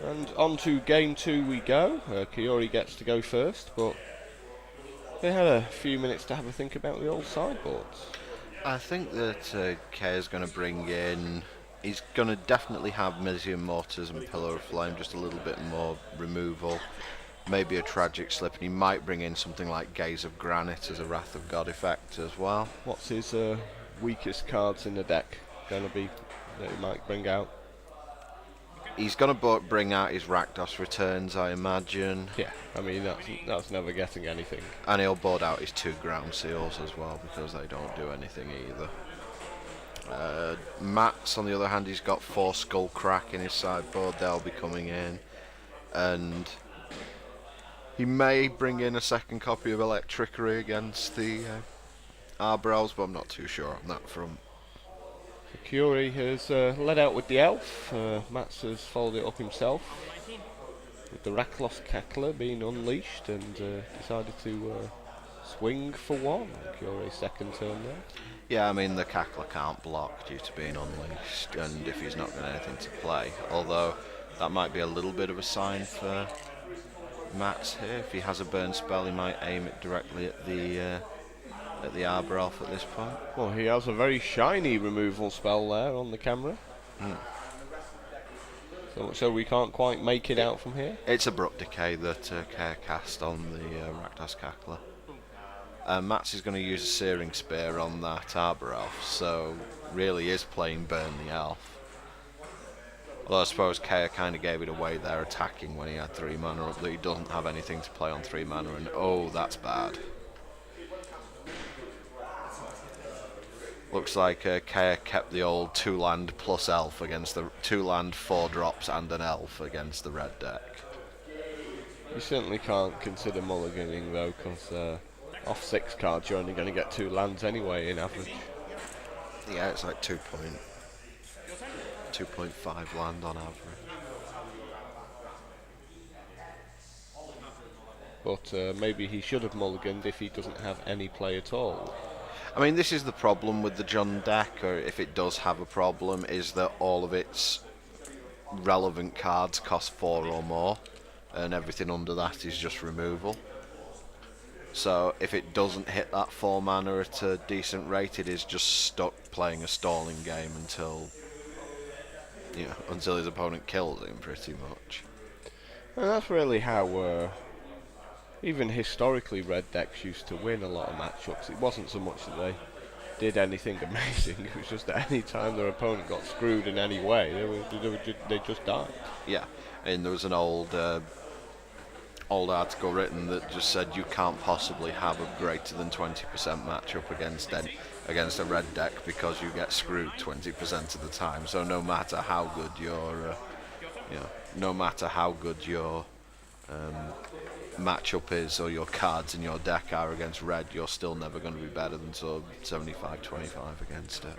And on to game 2 we go. Kayure gets to go first, but they had a few minutes to have a think about the old sideboards. I think that Kay is going to bring in. He's going to definitely have Mizium Mortars and Pillar of Flame, just a little bit more removal. Maybe a Tragic Slip, and he might bring in something like Gaze of Granite as a Wrath of God effect as well. What's his weakest cards in the deck going to be that he might bring out? He's going to bring out his Rakdos Returns, I imagine. Yeah, I mean that's never getting anything. And he'll board out his 2 Ground Seals as well, because they don't do anything either. Matt's, on the other hand, he's got 4 Skullcrack in his sideboard. They'll be coming in. And he may bring in a second copy of Electrickery against the Arbrows, but I'm not too sure on that front. Kayure has led out with the Elf. Mats has followed it up himself with the Raklos Cackler being unleashed and decided to swing for 1. Kayure's second turn there. Yeah, I mean, the Cackler can't block due to being unleashed, and if he's not got anything to play. Although, that might be a little bit of a sign for Mats here. If he has a burn spell, he might aim it directly at the Arbor Elf at this point. Well, he has a very shiny removal spell there on the camera. So we can't quite make it out from here. It's Abrupt Decay that Kay cast on the Rakdos Cackler. Mats is going to use a Searing Spear on that Arbor Elf, so really is playing Burn the Elf. Although I suppose Kaya kind of gave it away there attacking when he had 3 mana up that he doesn't have anything to play on 3 mana, and oh, that's bad. Looks like Kaya kept the old 2-land plus elf against the 2-land 4 drops and an elf against the red deck. You certainly can't consider mulliganing though, because off 6 cards you're only going to get 2 lands anyway in average. Yeah, it's like 2.5 land on average. But maybe he should have mulliganed if he doesn't have any play at all. I mean, this is the problem with the Jund deck, or if it does have a problem, is that all of its relevant cards cost 4 or more, and everything under that is just removal. So if it doesn't hit that 4 mana at a decent rate, it is just stuck playing a stalling game until his opponent kills him, pretty much. And that's really how even historically red decks used to win a lot of matchups. It wasn't so much that they did anything amazing, it was just that any time their opponent got screwed in any way, they just died. Yeah, and there was an old article written that just said you can't possibly have a greater than 20% matchup against a red deck because you get screwed 20% of the time. So no matter how good your matchup is or your cards in your deck are against red, you're still never going to be better than sort of 75-25 against it.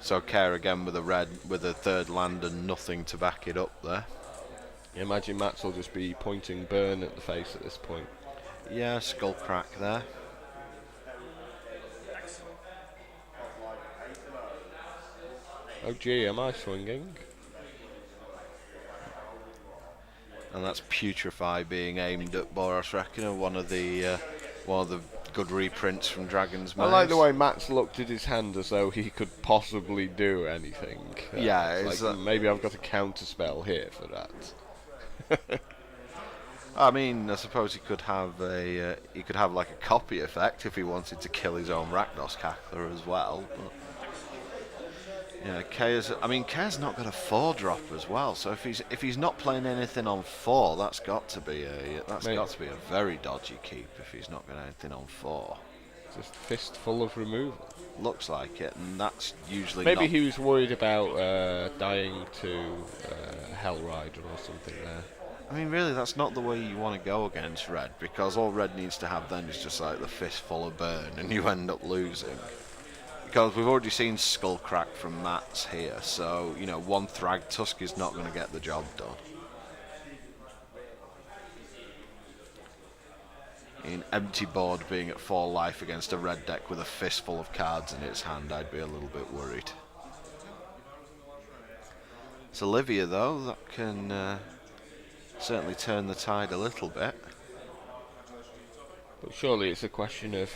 So Care again with a third land and nothing to back it up there. You imagine Mats will just be pointing burn at the face at this point. Yeah, skull crack there. Oh gee, am I swinging? And that's Putrefy being aimed at Boros Reckoner, one of the good reprints from Dragon's Maze. I like the way Mats looked at his hand as though he could possibly do anything. Yeah, it's like maybe I've got a counter spell here for that. I mean, I suppose he could have like a copy effect if he wanted to kill his own Rakdos Cackler as well. But yeah, Kaya's not got a 4-drop as well. So if he's not playing anything on 4, that's got to be a very dodgy keep if he's not got anything on 4. Just fistful of removal. Looks like it, and that's usually maybe he was worried about dying to Hellrider or something there. I mean, really, that's not the way you want to go against red, because all red needs to have then is just like the fistful of burn, and you end up losing. Because we've already seen Skullcrack from Mats here, so, one Thrag Tusk is not going to get the job done. In empty board being at 4 life against a red deck with a fistful of cards in its hand, I'd be a little bit worried. It's Olivia though, that can certainly turn the tide a little bit. But surely it's a question of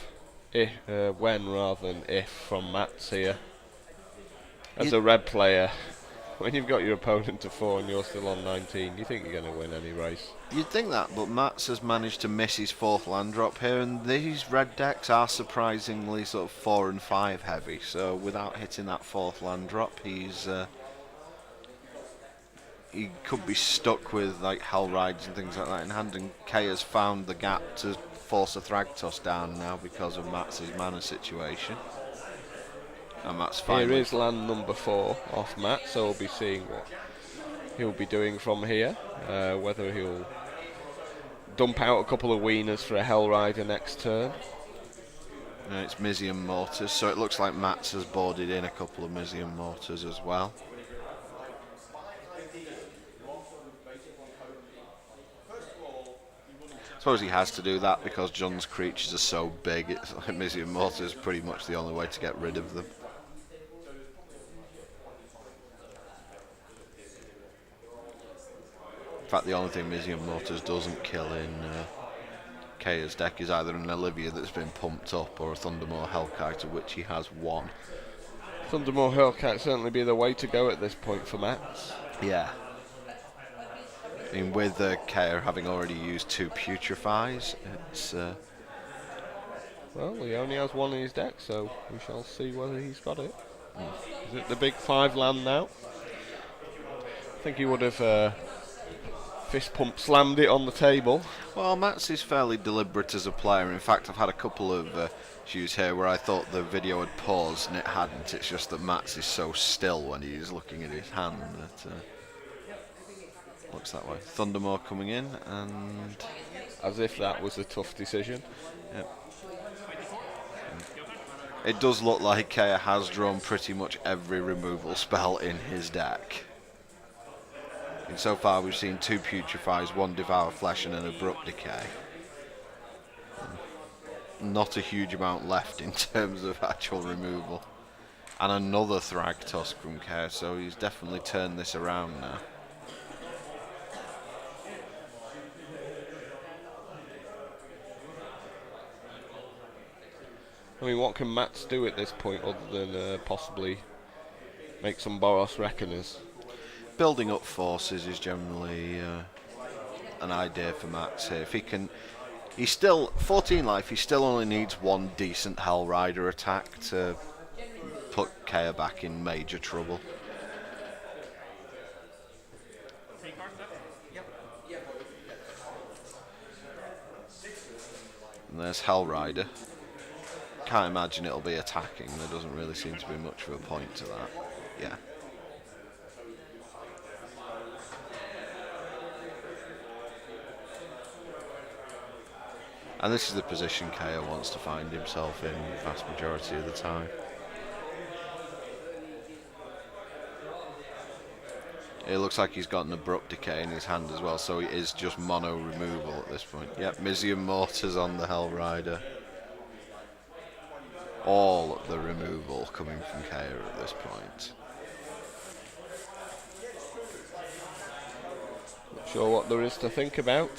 when rather than if from Mats here. As a red player, when you've got your opponent to 4 and you're still on 19, you think you're going to win any race. You'd think that, but Mats has managed to miss his 4th land drop here, and these red decks are surprisingly sort of 4 and 5 heavy, so without hitting that 4th land drop, he could be stuck with like Hellriders and things like that in hand, and Kay has found the gap to force a Thragtusk down now because of Mats's mana situation. And Matt's Here is land number 4 off Matt, so we'll be seeing what he'll be doing from here. Whether he'll dump out a couple of wieners for a Hellrider next turn. It's Mizium Mortars, so it looks like Mats has boarded in a couple of Mizium Mortars as well. I suppose he has to do that because John's creatures are so big, it's like Mizium Mortar is pretty much the only way to get rid of them. In fact, the only thing Mizium Mortars doesn't kill in Kaya's deck is either an Olivia that's been pumped up or a Thundermaw Hellkite, of which he has 1. Thundermaw Hellkite certainly be the way to go at this point for Mats. Yeah. I mean, with Kaya having already used 2 Putrefies, it's... Well, he only has 1 in his deck, so we shall see whether he's got it. Is it the big 5 land now? I think he would have fist pump slammed it on the table. Well, Mats is fairly deliberate as a player. In fact, I've had a couple of issues here where I thought the video had paused and it hadn't. It's just that Mats is so still when he's looking at his hand that looks that way. Thundermaw coming in, and as if that was a tough decision. Yep. It does look like Kaya has drawn pretty much every removal spell in his deck. And so far we've seen 2 Putrefies, 1 Devour Flesh and an Abrupt Decay. Not a huge amount left in terms of actual removal. And another Thragtusk from Kaya, so he's definitely turned this around now. I mean, what can Mats do at this point other than possibly make some Boros Reckoners? Building up forces is generally an idea for Mats here. If he can, he's still 14 life. He still only needs 1 decent Hellrider attack to put Kaya back in major trouble. And there's Hellrider. Can't imagine it'll be attacking. There doesn't really seem to be much of a point to that. Yeah. And this is the position Kaya wants to find himself in the vast majority of the time. It looks like he's got an Abrupt Decay in his hand as well, so he is just mono removal at this point. Yep, Mizium Mortars on the Hellrider. All the removal coming from Kaya at this point. Not sure what there is to think about.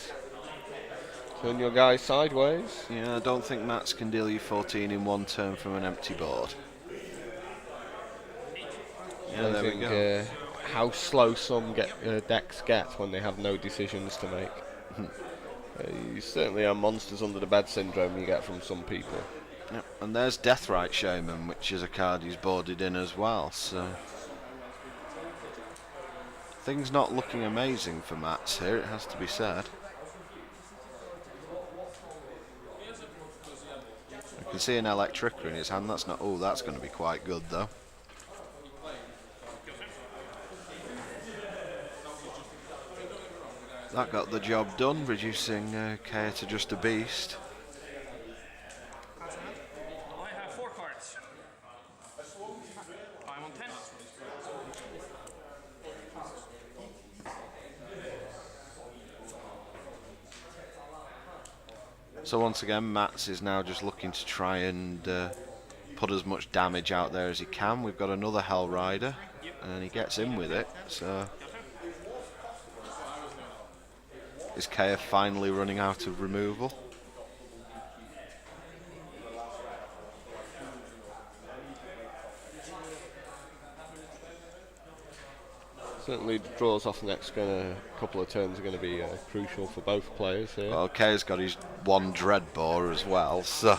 Turn your guy sideways. Yeah, I don't think Mats can deal you 14 in 1 turn from an empty board. Yeah, there we go. How slow some decks get when they have no decisions to make. You certainly are monsters under the bed syndrome you get from some people. Yep, and there's Deathrite Shaman, which is a card he's boarded in as well, so... Things not looking amazing for Mats here, it has to be said. I can see an Electrica in his hand, that's not... Oh, that's going to be quite good, though. That got the job done, reducing Kaya to just a beast. So once again, Mats is now just looking to try and put as much damage out there as he can. We've got another Hellrider. and he gets in with it. So is Kayure finally running out of removal? Certainly the draws off the next couple of turns are going to be crucial for both players here. Well, Kayure's got his one Dreadbore as well, so...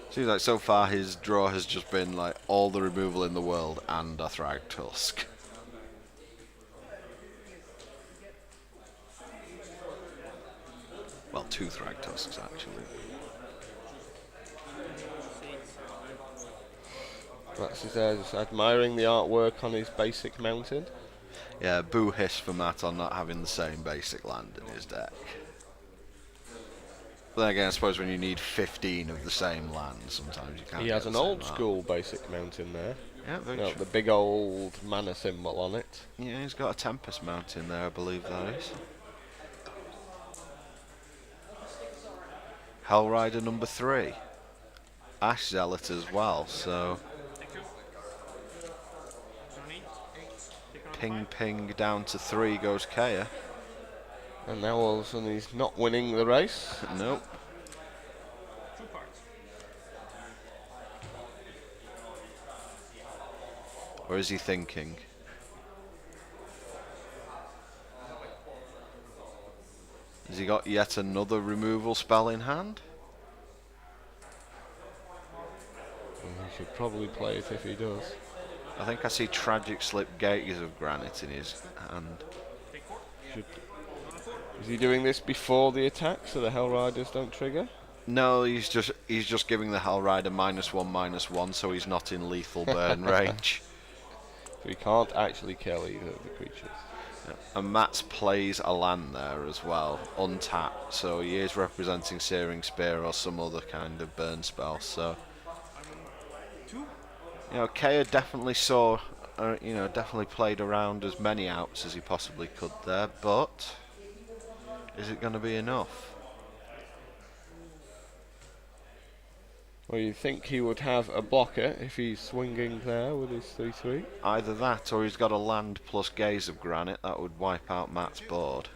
Seems like so far his draw has just been like all the removal in the world and a Thragtusk. Well, 2 Thragtusks actually. Max is there just admiring the artwork on his basic mountain. Yeah, boo hiss for Matt on not having the same basic land in his deck. But then again, I suppose when you need 15 of the same land, sometimes you can't. He get has the an same old land. school basic mountain there. Yeah, very No, true. the big old mana symbol on it. Yeah, he's got a Tempest Mountain there, I believe that is. Hellrider number 3. Ash Zealot as well, so... Ping ping down to 3 goes Kayure. And now all of a sudden he's not winning the race. Nope. Or is he thinking? Has he got yet another removal spell in hand? Well, he should probably play it if he does. I think I see Tragic Slip Gaze of Granite in his hand. Is he doing this before the attack so the Hellriders don't trigger? No, he's just giving the Hellrider -1/-1, so he's not in lethal burn range. So he can't actually kill either of the creatures. Yeah. And Matt's plays a land there as well, untapped, so he is representing Searing Spear or some other kind of burn spell. So, you know, Kayure definitely saw, definitely played around as many outs as he possibly could there, but is it going to be enough? Well, you'd think he would have a blocker if he's swinging there with his 3/3. Either that, or he's got a land plus Gaze of Granite that would wipe out Matt's board.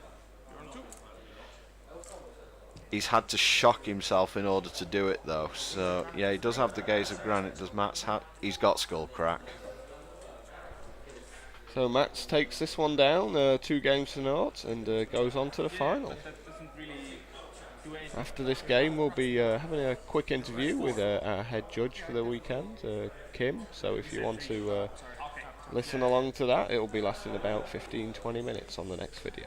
He's had to shock himself in order to do it, though. So yeah, he does have the Gaze of Granite. Does Matt's have? He's got Skullcrack. So Mats takes this one down, 2 games to naught, and goes on to the final. After this game, we'll be having a quick interview with our head judge for the weekend, Kim. So if you want to listen along to that, it will be lasting about 15-20 minutes on the next video.